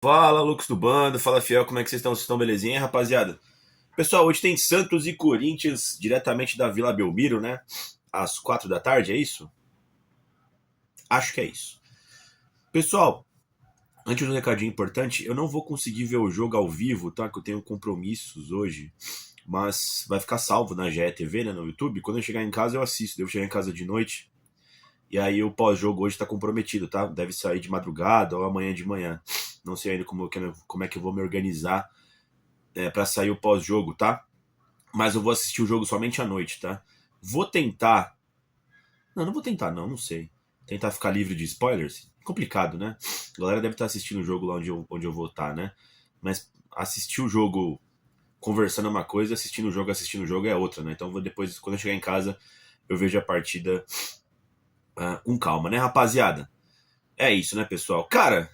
Fala, Lucas do Bando, fala Fiel, como é que vocês estão? Vocês estão belezinha, rapaziada? Pessoal, hoje tem Santos e Corinthians, diretamente da Vila Belmiro, né? Às 4 da tarde, é isso? Acho que é isso. Pessoal, antes de um recadinho importante, eu não vou conseguir ver o jogo ao vivo, tá? Que eu tenho compromissos hoje, mas vai ficar salvo na GE TV, né? No YouTube. Quando eu chegar em casa, eu assisto. Devo chegar em casa de noite. E aí o pós-jogo hoje tá comprometido, tá? Deve sair de madrugada ou amanhã de manhã. Não sei ainda como é que eu vou me organizar para sair o pós-jogo, tá? Mas eu vou assistir o jogo somente à noite, tá? Vou tentar. Não vou tentar, não sei. Tentar ficar livre de spoilers? Complicado, né? A galera deve estar assistindo o jogo lá onde eu vou estar, né? Mas assistir o jogo conversando é uma coisa, assistindo o jogo é outra, né? Então depois, quando eu chegar em casa, eu vejo a partida com calma, né, rapaziada? É isso, né, pessoal? Cara,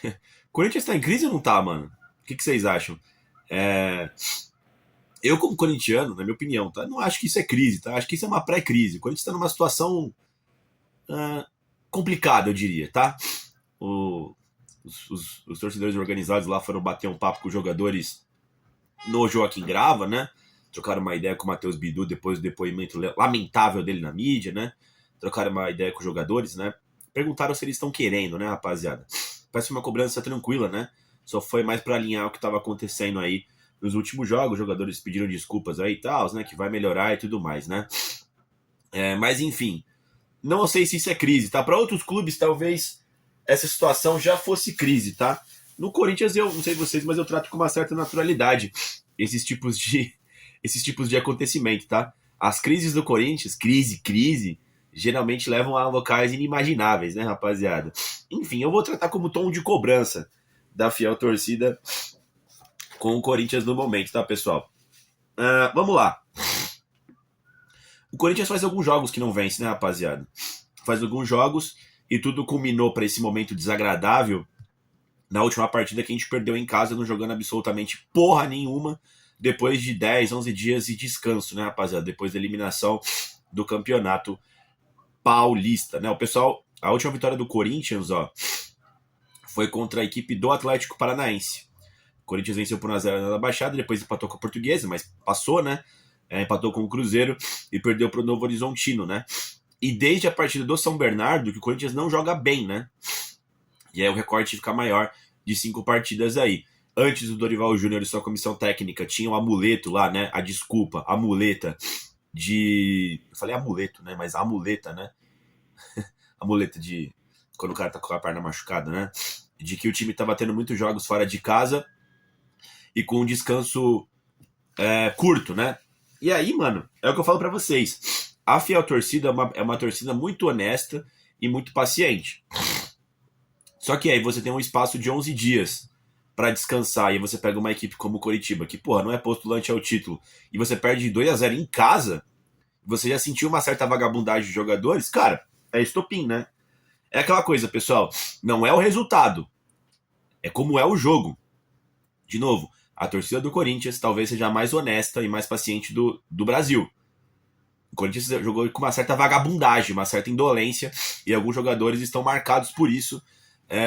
o Corinthians tá em crise ou não tá, mano? O que vocês acham? É, Eu, como corintiano, na minha opinião, tá? Não acho que isso é crise, tá? Acho que isso é uma pré-crise. O Corinthians está numa situação ah, complicada, eu diria, tá? O- os torcedores organizados lá foram bater um papo com os jogadores no Joaquim Grava, né? Trocaram uma ideia com o Matheus Bidu depois do depoimento lamentável dele na mídia, né? Trocaram uma ideia com os jogadores, né? Perguntaram se eles estão querendo, né, rapaziada? Parece uma cobrança tranquila, né? Só foi mais para alinhar o que estava acontecendo aí nos últimos jogos. Os jogadores pediram desculpas aí e tal, né? Que vai melhorar e tudo mais, né? Mas enfim, não sei se isso é crise, tá? Para outros clubes, talvez essa situação já fosse crise, tá? No Corinthians, eu não sei vocês, mas eu trato com uma certa naturalidade esses tipos de, esses tipos de acontecimento, tá? As crises do Corinthians, crise, geralmente levam a locais inimagináveis, né, rapaziada? Enfim, eu vou tratar como tom de cobrança da fiel torcida com o Corinthians no momento, tá, pessoal? Vamos lá. O Corinthians faz alguns jogos que não vence, né, rapaziada? Faz alguns jogos e tudo culminou para esse momento desagradável na última partida que a gente perdeu em casa, não jogando absolutamente porra nenhuma, depois de 10, 11 dias de descanso, né, rapaziada? Depois da eliminação do campeonato paulista, né? O pessoal, a última vitória do Corinthians, ó, foi contra a equipe do Atlético Paranaense. O Corinthians venceu por 1x0 na Baixada, depois empatou com a Portuguesa, mas passou, né? Empatou com o Cruzeiro e perdeu para o Novo Horizontino, né? E desde a partida do São Bernardo, que o Corinthians não joga bem, né? E aí o recorte fica maior de 5 partidas aí. Antes do Dorival Júnior e sua comissão técnica tinha o amuleto lá, né? A desculpa, a muleta de. Eu falei amuleto, né? Mas a muleta, né? A muleta de. Quando o cara tá com a perna machucada, né? De que o time tava tendo muitos jogos fora de casa e com um descanso curto, né? E aí, mano, é o que eu falo para vocês. A fiel torcida é uma torcida muito honesta e muito paciente. Só que aí você tem um espaço de 11 dias para descansar e você pega uma equipe como o Coritiba, que, porra, não é postulante ao título, e você perde 2-0 em casa, você já sentiu uma certa vagabundagem de jogadores, cara, é estopim, né? É aquela coisa, pessoal, não é o resultado, é como é o jogo. De novo, a torcida do Corinthians talvez seja a mais honesta e mais paciente do Brasil. O Corinthians jogou com uma certa vagabundagem, uma certa indolência, e alguns jogadores estão marcados por isso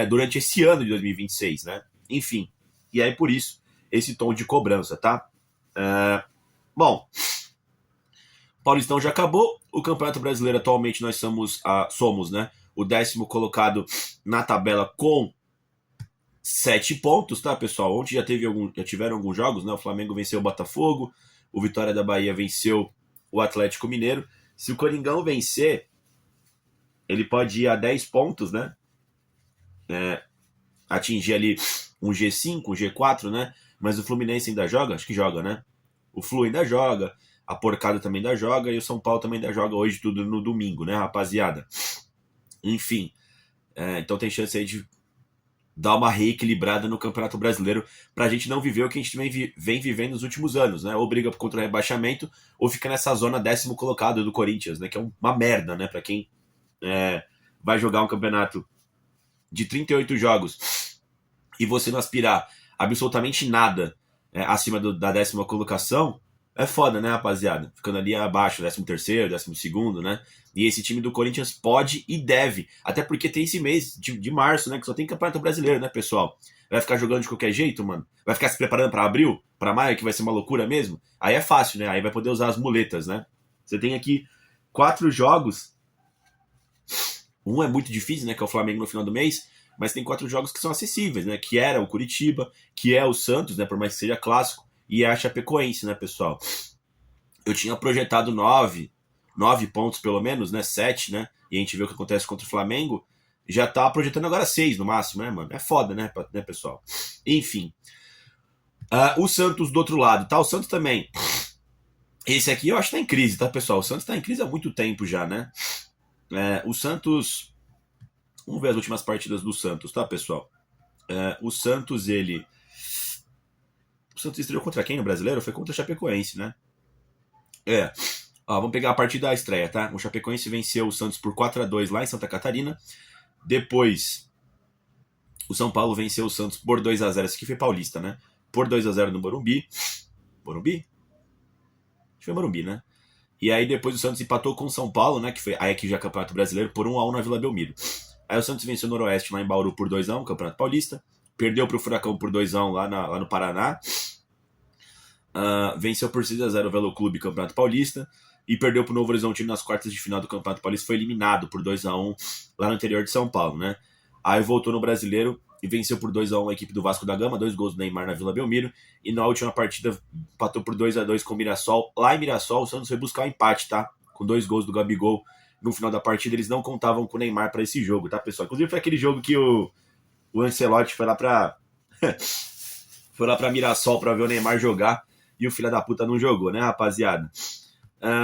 durante esse ano de 2026, né? Enfim, e aí por isso esse tom de cobrança, tá? Bom, o Paulistão já acabou, o Campeonato Brasileiro atualmente nós somos, né, o 10º colocado na tabela com 7 pontos, tá, pessoal? Ontem já tiveram alguns jogos, né? O Flamengo venceu o Botafogo, o Vitória da Bahia venceu o Atlético Mineiro. Se o Coringão vencer, ele pode ir a 10 pontos, né? Atingir ali um G5, um G4, né? Mas o Fluminense ainda joga? Acho que joga, né? O Flu ainda joga, a Porcada também ainda joga e o São Paulo também ainda joga hoje, tudo no domingo, né, rapaziada? Enfim, então tem chance aí de dar uma reequilibrada no Campeonato Brasileiro pra gente não viver o que a gente vem vivendo nos últimos anos, né? Ou briga contra o rebaixamento, ou fica nessa zona 10º colocado do Corinthians, né? Que é uma merda, né? Pra quem vai jogar um campeonato de 38 jogos e você não aspirar absolutamente nada acima da 10ª colocação, É foda, né, rapaziada? Ficando ali abaixo, 13º, 12º, né? E esse time do Corinthians pode e deve. Até porque tem esse mês de março, né? Que só tem Campeonato Brasileiro, né, pessoal? Vai ficar jogando de qualquer jeito, mano? Vai ficar se preparando pra abril? Pra maio, que vai ser uma loucura mesmo? Aí é fácil, né? Aí vai poder usar as muletas, né? Você tem aqui 4 jogos. Um é muito difícil, né? Que é o Flamengo no final do mês. Mas tem 4 jogos que são acessíveis, né? Que era o Curitiba, que é o Santos, né? Por mais que seja clássico. E é a Chapecoense, né, pessoal? Eu tinha projetado 9 pontos pelo menos, né? 7, né? E a gente vê o que acontece contra o Flamengo. Já tá projetando agora 6 no máximo, né, mano? É foda, né, pessoal? Enfim. O Santos do outro lado, tá? O Santos também. Esse aqui eu acho que tá em crise, tá, pessoal? O Santos tá em crise há muito tempo já, né? O Santos. Vamos ver as últimas partidas do Santos, tá, pessoal? O Santos, ele. O Santos estreou contra quem no brasileiro? Foi contra o Chapecoense, né? Vamos pegar a partir da estreia, tá? O Chapecoense venceu o Santos por 4-2 lá em Santa Catarina. Depois, o São Paulo venceu o Santos por 2-0. Esse aqui foi paulista, né? Por 2-0 no Morumbi. Morumbi? Acho que foi Morumbi, né? E aí depois o Santos empatou com o São Paulo, né? Que foi aí aqui já Campeonato Brasileiro, por 1-1 na Vila Belmiro. Aí o Santos venceu o Noroeste lá em Bauru por 2-1, Campeonato Paulista. Perdeu pro Furacão por 2-1 lá no Paraná. Venceu por 6-0 o Velo Clube, Campeonato Paulista. E perdeu pro Novo Horizontino nas quartas de final do Campeonato Paulista. Foi eliminado por 2-1 lá no interior de São Paulo, né? Aí voltou no Brasileiro e venceu por 2-1 a equipe do Vasco da Gama, 2 gols do Neymar na Vila Belmiro. E na última partida empatou por 2-2 com o Mirassol. Lá em Mirassol, o Santos foi buscar um empate, tá? Com 2 gols do Gabigol no final da partida. Eles não contavam com o Neymar para esse jogo, tá, pessoal? Inclusive foi aquele jogo que o Ancelotti foi lá pra Mirassol pra ver o Neymar jogar e o filho da puta não jogou, né, rapaziada?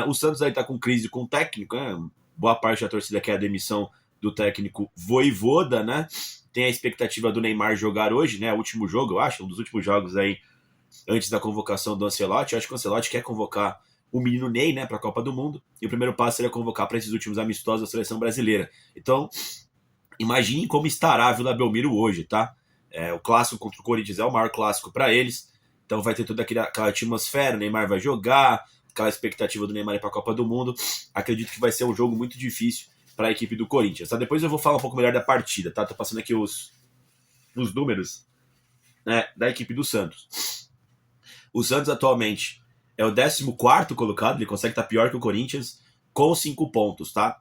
O Santos aí tá com crise com o técnico, né? Boa parte da torcida quer a demissão do técnico Vojvoda, né? Tem a expectativa do Neymar jogar hoje, né? O último jogo, eu acho, um dos últimos jogos aí antes da convocação do Ancelotti. Eu acho que o Ancelotti quer convocar o menino Ney, né, para a Copa do Mundo. E o primeiro passo seria convocar para esses últimos amistosos da seleção brasileira. Então, imaginem como estará a Vila Belmiro hoje, tá? O clássico contra o Corinthians é o maior clássico para eles. Então vai ter toda aquela atmosfera, o Neymar vai jogar, aquela expectativa do Neymar ir para a Copa do Mundo. Acredito que vai ser um jogo muito difícil para a equipe do Corinthians, tá? Depois eu vou falar um pouco melhor da partida, tá? Tô passando aqui os números, né, da equipe do Santos. O Santos atualmente é o 14º colocado, ele consegue estar pior que o Corinthians, com 5 pontos, tá?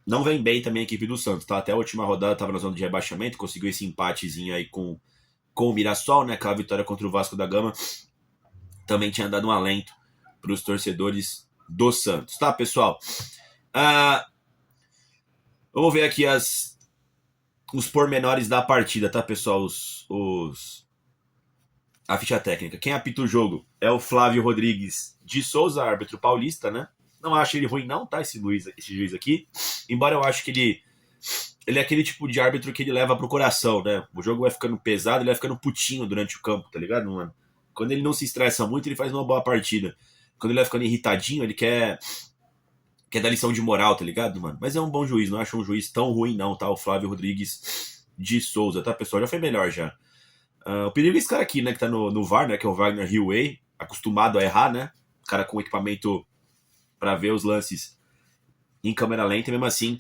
Não vem bem também a equipe do Santos, tá? Até a última rodada estava na zona de rebaixamento, conseguiu esse empatezinho aí com o Mirassol, né? Aquela vitória contra o Vasco da Gama também tinha dado um alento para os torcedores do Santos, tá, pessoal? Vamos ver aqui os pormenores da partida, tá, pessoal? A ficha técnica. Quem apita o jogo é o Flávio Rodrigues de Souza, árbitro paulista, né? Não acho ele ruim não, tá, esse juiz aqui. Embora eu acho que ele é aquele tipo de árbitro que ele leva pro coração, né? O jogo vai ficando pesado, ele vai ficando putinho durante o campo, tá ligado, mano? Quando ele não se estressa muito, ele faz uma boa partida. Quando ele vai ficando irritadinho, ele quer dar lição de moral, tá ligado, mano? Mas é um bom juiz, não acho um juiz tão ruim não, tá? O Flávio Rodrigues de Souza, tá, pessoal? Já foi melhor já. O perigo é esse cara aqui, né, que tá no VAR, né, que é o Wagner Hillway, acostumado a errar, né? O cara com equipamento para ver os lances em câmera lenta, e mesmo assim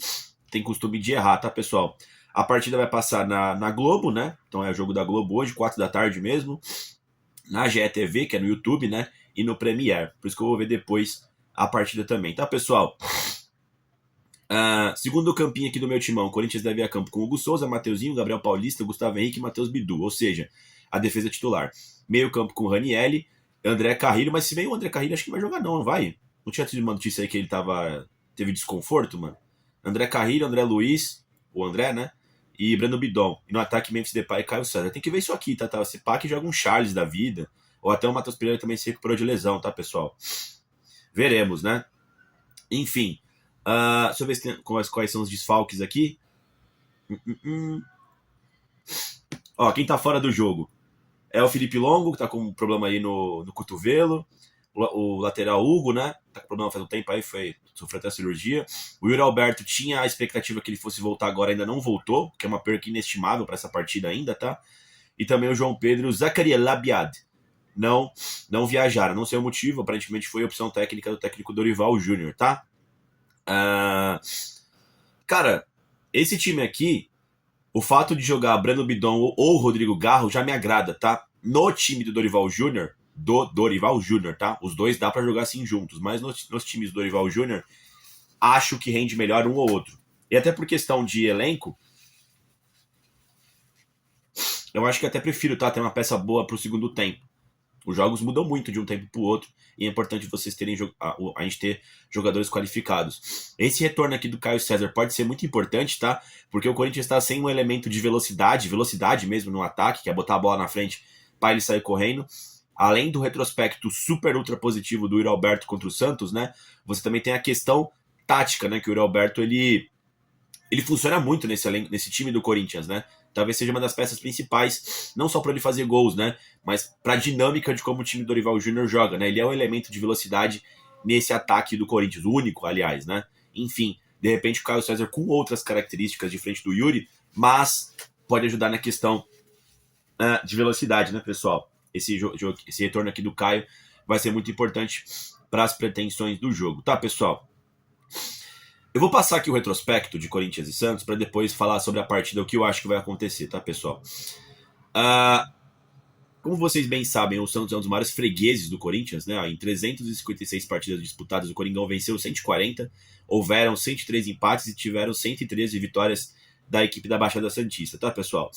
tem costume de errar, tá, pessoal? A partida vai passar na Globo, né? Então é o jogo da Globo hoje, 4 da tarde mesmo. Na GETV, que é no YouTube, né? E no Premiere. Por isso que eu vou ver depois a partida também, tá, pessoal? Segundo o campinho aqui do meu timão, o Corinthians deve ir a campo com Hugo Souza, Mateuzinho, Gabriel Paulista, Gustavo Henrique e Matheus Bidu. Ou seja, a defesa titular. Meio campo com Ranielli, André Carrilho. Mas se bem o André Carrilho, acho que não vai jogar não vai? Não tinha tido uma notícia aí que ele teve desconforto, mano? André Carrilho, André Luiz, o André, né? E Breno Bidon. E no ataque, Memphis Depay e Caio César. Tem que ver isso aqui, tá? Esse Pac joga um Charles da vida. Ou até o Matheus Pereira também se recuperou de lesão, tá, pessoal? Veremos, né? Enfim. Deixa eu ver se quais são os desfalques aqui. Ó, quem tá fora do jogo é o Felipe Longo, que tá com um problema aí no cotovelo. O lateral Hugo, né? Tá com problema faz um tempo aí, sofreu até a cirurgia. O Yuri Alberto tinha a expectativa que ele fosse voltar agora, ainda não voltou, que é uma perca inestimável para essa partida ainda, tá? E também o João Pedro Zacariel Labiad. não viajaram. Não sei o motivo, aparentemente foi a opção técnica do técnico Dorival Júnior, tá? Cara, esse time aqui, o fato de jogar Breno Bidon ou Rodrigo Garro já me agrada, tá? No time do Dorival Júnior, tá? Os dois dá pra jogar assim juntos, mas nos times do Dorival Júnior, acho que rende melhor um ou outro. E até por questão de elenco, eu acho que até prefiro, tá? Ter uma peça boa pro segundo tempo. Os jogos mudam muito de um tempo pro outro e é importante vocês terem a gente ter jogadores qualificados. Esse retorno aqui do Caio César pode ser muito importante, tá? Porque o Corinthians está sem um elemento de velocidade mesmo no ataque, que é botar a bola na frente para ele sair correndo. Além do retrospecto super ultra positivo do Yuri Alberto contra o Santos, né? Você também tem a questão tática, né? Que o Yuri Alberto ele funciona muito nesse time do Corinthians, né? Talvez seja uma das peças principais, não só para ele fazer gols, né? Mas para a dinâmica de como o time do Dorival Júnior joga, né? Ele é um elemento de velocidade nesse ataque do Corinthians, o único, aliás, né? Enfim, de repente o Caio César com outras características de frente do Yuri, mas pode ajudar na questão de velocidade, né, pessoal? Esse retorno aqui do Caio vai ser muito importante para as pretensões do jogo, tá, pessoal? Eu vou passar aqui o retrospecto de Corinthians e Santos para depois falar sobre a partida, o que eu acho que vai acontecer, tá, pessoal? Como vocês bem sabem, o Santos é um dos maiores fregueses do Corinthians, né? Em 356 partidas disputadas, o Coringão venceu 140, houveram 103 empates e tiveram 113 vitórias da equipe da Baixada Santista, tá, pessoal?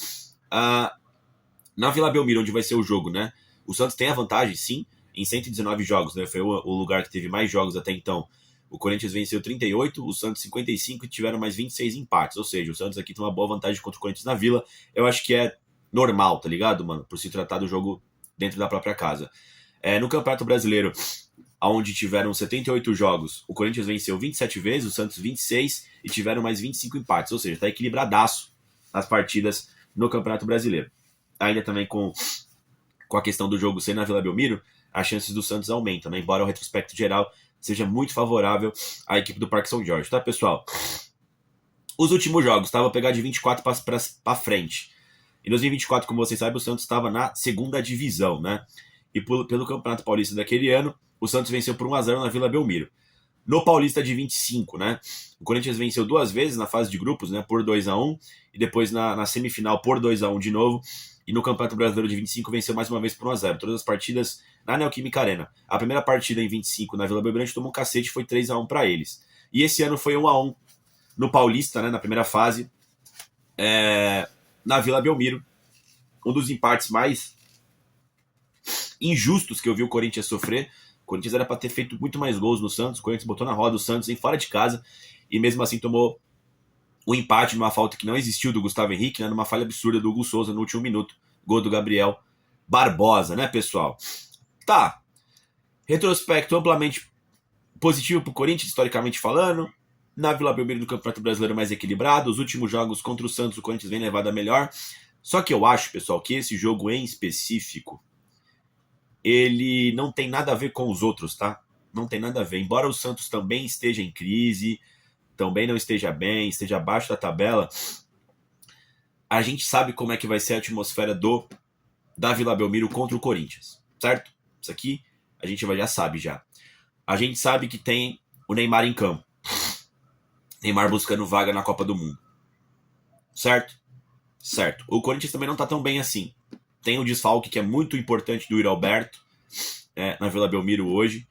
Na Vila Belmiro, onde vai ser o jogo, né? O Santos tem a vantagem, sim, em 119 jogos, né? Foi o lugar que teve mais jogos até então. O Corinthians venceu 38, o Santos 55 e tiveram mais 26 empates. Ou seja, o Santos aqui tem uma boa vantagem contra o Corinthians na Vila. Eu acho que é normal, tá ligado, mano? Por se tratar do jogo dentro da própria casa. No Campeonato Brasileiro, onde tiveram 78 jogos, o Corinthians venceu 27 vezes, o Santos 26 e tiveram mais 25 empates. Ou seja, tá equilibradaço as partidas no Campeonato Brasileiro. Ainda também com a questão do jogo ser na Vila Belmiro, as chances do Santos aumentam, né? Embora o retrospecto geral seja muito favorável à equipe do Parque São Jorge, tá, pessoal? Os últimos jogos, tá? Vou pegar de 24 para frente. Em 2024, como vocês sabem, o Santos estava na segunda divisão, né? E pelo Campeonato Paulista daquele ano, o Santos venceu por 1-0 na Vila Belmiro. No Paulista de 25, né? O Corinthians venceu 2 vezes na fase de grupos, né? Por 2-1, e depois na semifinal por 2-1 de novo. E no Campeonato Brasileiro de 25 venceu mais uma vez por 1-0. Todas as partidas na Neoquímica Arena. A primeira partida em 25 na Vila Belmiro tomou um cacete, foi 3-1 para eles. E esse ano foi 1-1 no Paulista, né, na primeira fase, na Vila Belmiro. Um dos empates mais injustos que eu vi o Corinthians sofrer. O Corinthians era para ter feito muito mais gols no Santos. O Corinthians botou na roda o Santos em fora de casa e mesmo assim tomou o empate numa falta que não existiu do Gustavo Henrique, né, numa falha absurda do Hugo Souza no último minuto. Gol do Gabriel Barbosa, né, pessoal? Tá. Retrospecto amplamente positivo pro Corinthians, historicamente falando. Na Vila Belmiro do Campeonato Brasileiro mais equilibrado. Os últimos jogos contra o Santos, o Corinthians vem levado a melhor. Só que eu acho, pessoal, que esse jogo em específico, ele não tem nada a ver com os outros, tá? Não tem nada a ver. Embora o Santos também esteja em crise, também não esteja bem, esteja abaixo da tabela, a gente sabe como é que vai ser a atmosfera da Vila Belmiro contra o Corinthians, certo? Isso aqui a gente já sabe já. A gente sabe que tem o Neymar em campo. Neymar buscando vaga na Copa do Mundo. Certo? Certo. O Corinthians também não tá tão bem assim. Tem o desfalque que é muito importante do Yuri Alberto na Vila Belmiro hoje.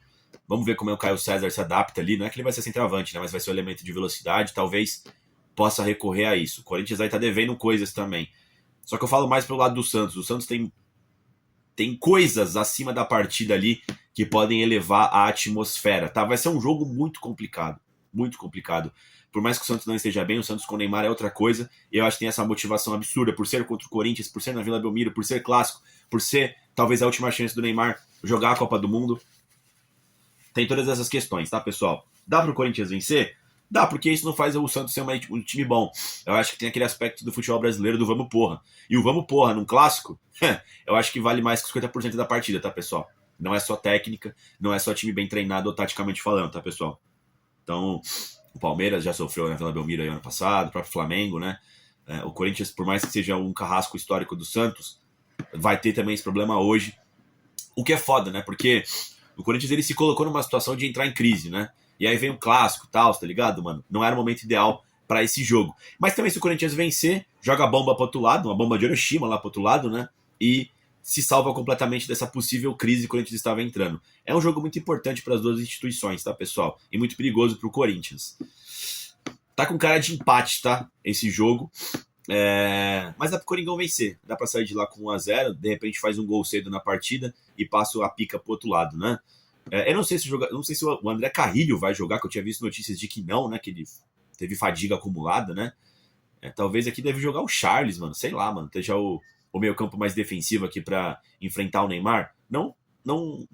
Vamos ver como é o Caio César se adapta ali. Não é que ele vai ser centroavante, né? Mas vai ser um elemento de velocidade. Talvez possa recorrer a isso. O Corinthians vai estar devendo coisas também. Só que eu falo mais pelo lado do Santos. O Santos tem coisas acima da partida ali que podem elevar a atmosfera, tá? Vai ser um jogo muito complicado. Muito complicado. Por mais que o Santos não esteja bem, o Santos com o Neymar é outra coisa. E eu acho que tem essa motivação absurda por ser contra o Corinthians, por ser na Vila Belmiro, por ser clássico, por ser talvez a última chance do Neymar jogar a Copa do Mundo. Tem todas essas questões, tá, pessoal? Dá pro Corinthians vencer? Dá, porque isso não faz o Santos ser um time bom. Eu acho que tem aquele aspecto do futebol brasileiro do vamos porra. E o vamos porra num clássico, eu acho que vale mais que 50% da partida, tá, pessoal? Não é só técnica, não é só time bem treinado ou taticamente falando, tá, pessoal? Então, o Palmeiras já sofreu na Vila Belmiro aí ano passado, o próprio Flamengo, né? O Corinthians, por mais que seja um carrasco histórico do Santos, vai ter também esse problema hoje. O que é foda, né? Porque o Corinthians ele se colocou numa situação de entrar em crise, né? E aí vem um clássico e tal, tá ligado, mano? Não era o momento ideal para esse jogo. Mas também se o Corinthians vencer, joga a bomba pro outro lado, uma bomba de Hiroshima lá pro outro lado, né? E se salva completamente dessa possível crise que o Corinthians estava entrando. É um jogo muito importante para as duas instituições, tá, pessoal? E muito perigoso pro Corinthians. Tá com cara de empate, tá? Esse jogo. Mas dá pro Coringão vencer. Dá pra sair de lá com 1-0, de repente faz um gol cedo na partida e passa a pica pro outro lado, né? Eu não sei se o André Carrilho vai jogar, que eu tinha visto notícias de que não, né? Que ele teve fadiga acumulada, né? Talvez aqui deve jogar o Charles, mano. Sei lá, mano. Esteja o meio campo mais defensivo aqui pra enfrentar o Neymar. Não, eu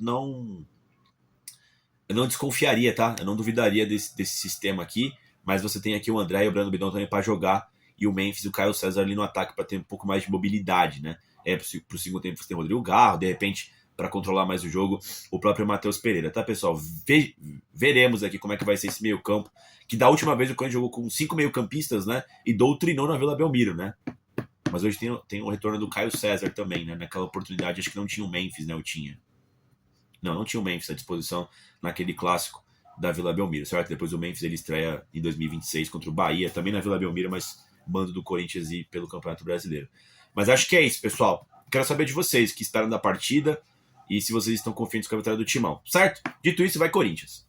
não desconfiaria, tá? Eu não duvidaria desse sistema aqui, mas você tem aqui o André e o Brando Bidon também pra jogar e o Memphis e o Caio César ali no ataque para ter um pouco mais de mobilidade, né? Pro segundo tempo você tem o Rodrigo Garro, de repente, para controlar mais o jogo, o próprio Matheus Pereira, tá, pessoal? Veremos aqui como é que vai ser esse meio campo, que da última vez o Corinthians jogou com 5 meio-campistas, né? E doutrinou na Vila Belmiro, né? Mas hoje tem o retorno do Caio César também, né? Naquela oportunidade, acho que não tinha o Memphis, né? Eu tinha. Não tinha o Memphis à disposição naquele clássico da Vila Belmiro, certo? Depois o Memphis ele estreia em 2026 contra o Bahia, também na Vila Belmiro, mas mando do Corinthians e pelo Campeonato Brasileiro. Mas acho que é isso, pessoal. Quero saber de vocês que esperam da partida e se vocês estão confiantes com a vitória do Timão, certo? Dito isso, vai Corinthians.